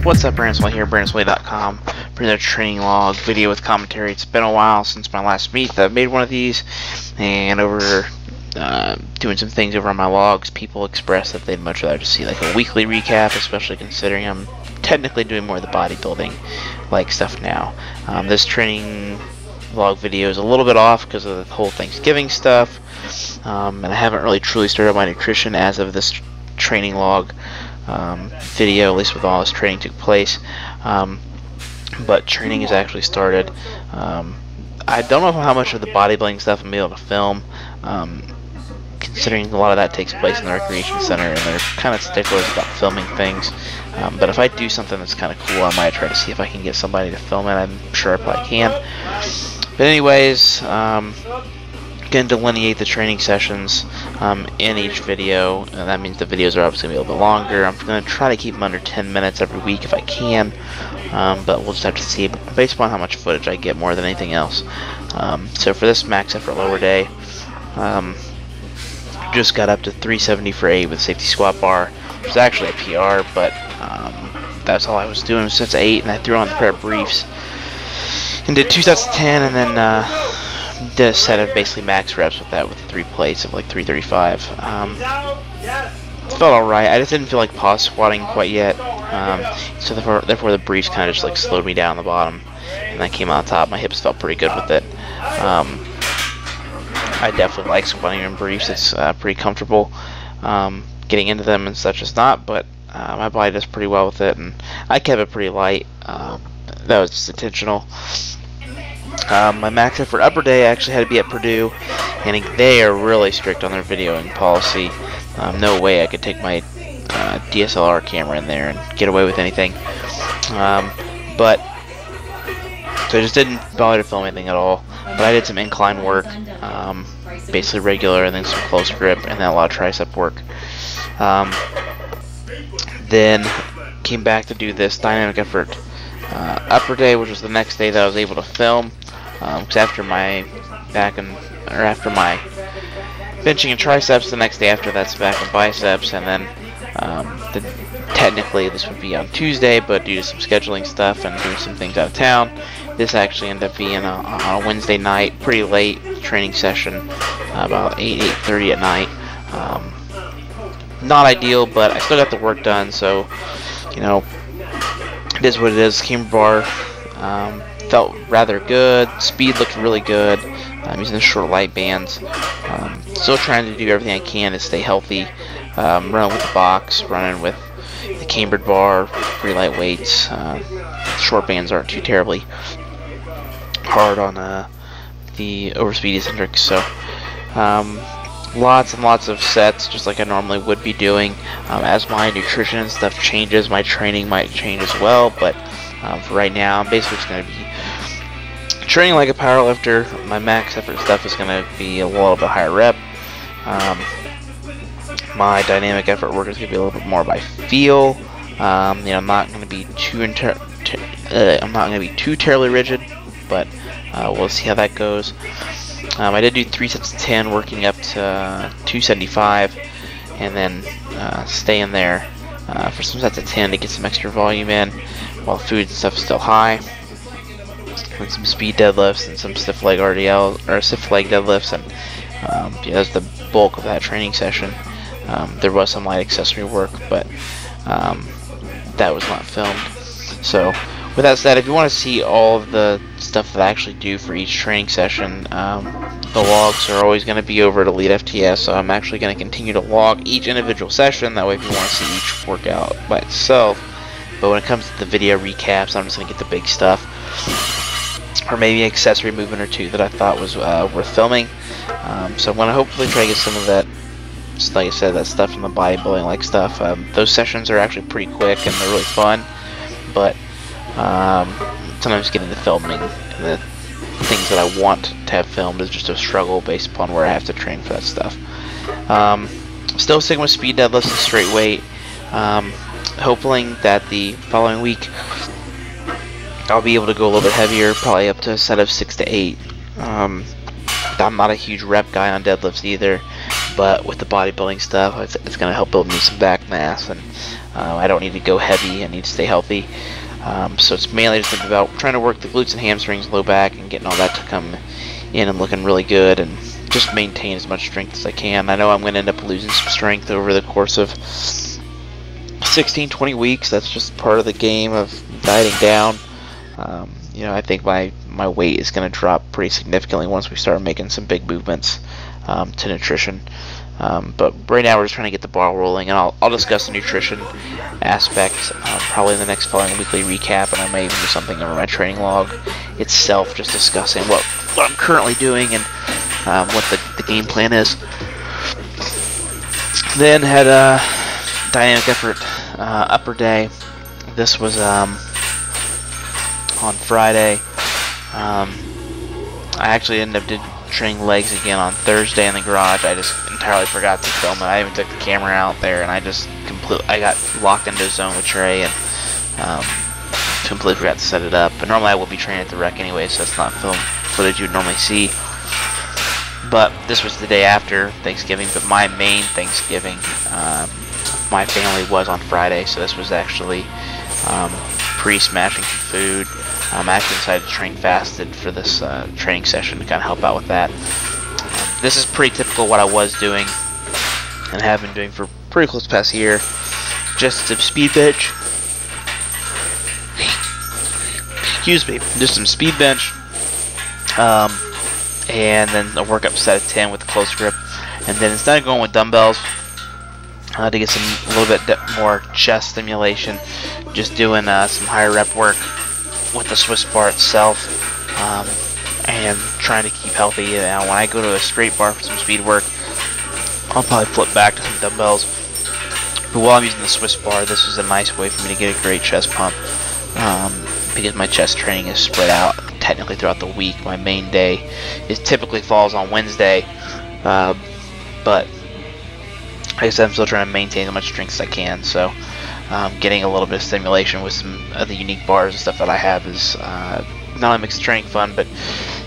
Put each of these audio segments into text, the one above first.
What's up, Smitley here, Smitley.com, for another training log video with commentary. It's been a while since my last meet that I've made one of these, and over doing some things over on my logs, people expressed that they'd much rather just see like a weekly recap, especially considering I'm technically doing more of the bodybuilding like stuff now. This training log video is a little bit off because of the whole Thanksgiving stuff, and I haven't really truly started my nutrition as of this training log video, at least with all this training took place, but training has actually started. I don't know how much of the bodybuilding stuff I'm able to film, considering a lot of that takes place in the recreation center and they're kind of sticklers about filming things, but if I do something that's kind of cool, I might try to see if I can get somebody to film it. I'm sure I probably can. But anyways, going to delineate the training sessions in each video, and that means the videos are obviously going to be a little bit longer. I'm going to try to keep them under 10 minutes every week if I can, but we'll just have to see based upon how much footage I get more than anything else. So for this max effort lower day, just got up to 370 for 8 with safety squat bar, which is actually a PR, but that's all I was doing, sets of 8, and I threw on a pair of briefs and did 2 sets of 10, and then did a set of basically max reps with that, with 3 plates of like 335. Felt alright. I just didn't feel like pause squatting quite yet, so therefore the briefs kind of just like slowed me down the bottom, and I came out top. My hips felt pretty good with it. I definitely like squatting in briefs. It's pretty comfortable. Getting into them and such is not, but my body does pretty well with it, and I kept it pretty light. That was just intentional. My max effort upper day actually had to be at Purdue, and they are really strict on their videoing policy. No way I could take my DSLR camera in there and get away with anything. But so I just didn't bother to film anything at all. But I did some incline work, basically regular, and then some close grip, and then a lot of tricep work. Then came back to do this dynamic effort upper day, which was the next day that I was able to film. Because after my benching and triceps, the next day after that's back and biceps, and then technically this would be on Tuesday, but due to some scheduling stuff and doing some things out of town, this actually ended up being on a Wednesday night, pretty late training session, about 8:30 at night. Not ideal, but I still got the work done, so you know, it is what it is. Camber bar felt rather good. Speed looked really good. I'm using the short light bands. Still trying to do everything I can to stay healthy. Running with the box, running with the cambered bar, pretty light weights. Short bands aren't too terribly hard on the overspeed eccentrics. So lots and lots of sets, just like I normally would be doing. As my nutrition and stuff changes, my training might change as well, but for right now, I'm basically just going to be training like a powerlifter. My max effort stuff is going to be a little bit higher rep. My dynamic effort work is going to be a little bit more by feel. You know, I'm not going to be too terribly rigid, but we'll see how that goes. I did do 3 sets of 10, working up to 275, and then stay in there for some sets of 10 to get some extra volume in while food and stuff is still high. With some speed deadlifts and some stiff leg RDL or stiff leg deadlifts, and yeah, that's the bulk of that training session. There was some light accessory work, but that was not filmed. So with that said, if you want to see all of the stuff that I actually do for each training session, the logs are always going to be over at Elitefts, so I'm actually going to continue to log each individual session. That way if you want to see each workout by itself. But when it comes to the video recaps, I'm just going to get the big stuff, or maybe an accessory movement or two that I thought was worth filming. So I'm going to hopefully try to get some of that, just like I said, that stuff from the bodybuilding like stuff. Those sessions are actually pretty quick and they're really fun, but sometimes getting the filming, the things that I want to have filmed is just a struggle based upon where I have to train for that stuff. Still sticking with speed deadlifts and straight weight. Hoping that the following week I'll be able to go a little bit heavier, probably up to a set of 6 to 8. I'm not a huge rep guy on deadlifts either, but with the bodybuilding stuff, it's going to help build me some back mass, and I don't need to go heavy. I need to stay healthy. So it's mainly just about trying to work the glutes and hamstrings, low back, and getting all that to come in and looking really good, and just maintain as much strength as I can. I know I'm going to end up losing some strength over the course of 16-20 weeks. That's just part of the game of dieting down. You know, I think my weight is going to drop pretty significantly once we start making some big movements to nutrition. But right now we're just trying to get the ball rolling, and I'll discuss the nutrition aspect probably in the next following weekly recap, and I may even do something over my training log itself, just discussing what I'm currently doing and what the game plan is. Then had a dynamic effort upper day. This was on Friday. I actually ended up training legs again on Thursday in the garage. I just entirely forgot to film it. I even took the camera out there, and I got locked into a zone with Trey, and completely forgot to set it up. But normally I will be training at the rec anyway, so that's not film footage you would normally see. But this was the day after Thanksgiving, but my main Thanksgiving, my family was on Friday, so this was actually pre-smashing some food. I actually decided to train fasted for this training session to kind of help out with that. This is pretty typical what I was doing and have been doing for pretty close to the past year. Just some speed bench. Excuse me. Just some speed bench. And then a workup set of 10 with the close grip. And then instead of going with dumbbells to get a little bit more chest stimulation, just doing some higher rep work with the Swiss bar itself, and trying to keep healthy. Now, when I go to a straight bar for some speed work, I'll probably flip back to some dumbbells. But while I'm using the Swiss bar, this is a nice way for me to get a great chest pump, because my chest training is spread out technically throughout the week. My main day typically falls on Wednesday, but like I said, I'm still trying to maintain as much strength as I can. So getting a little bit of stimulation with some of the unique bars and stuff that I have is not only makes the training fun, but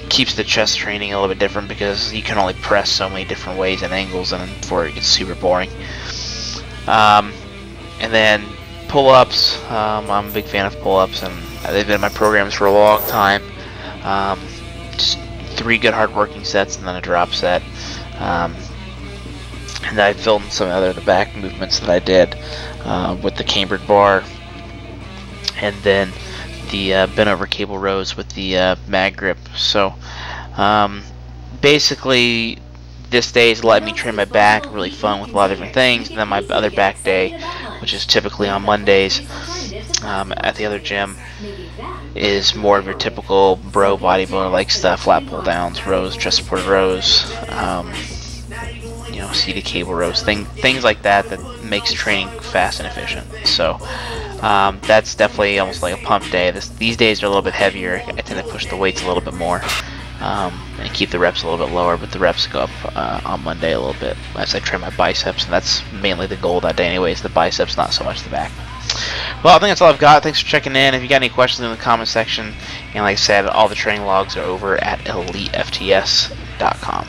keeps the chest training a little bit different, because you can only press so many different ways and angles, and before it gets super boring. And then pull-ups. I'm a big fan of pull-ups, and they've been in my programs for a long time. Just 3 good hard working sets and then a drop set. And I filmed some other the back movements that I did with the cambered bar, and then the bent over cable rows with the mag grip. So basically this day is letting me train my back, really fun with a lot of different things. And then my other back day, which is typically on Mondays at the other gym, is more of your typical bro bodybuilder like stuff: flat pull downs, rows, chest supported rows, you know, seated cable rows, things like that makes training fast and efficient. So that's definitely almost like a pump day. These days are a little bit heavier. I tend to push the weights a little bit more and keep the reps a little bit lower, but the reps go up on Monday a little bit as I train my biceps, and that's mainly the goal that day anyways, the biceps, not so much the back. Well, I think that's all I've got. Thanks for checking in. If you got any questions in the comment section, and like I said, all the training logs are over at elitefts.com.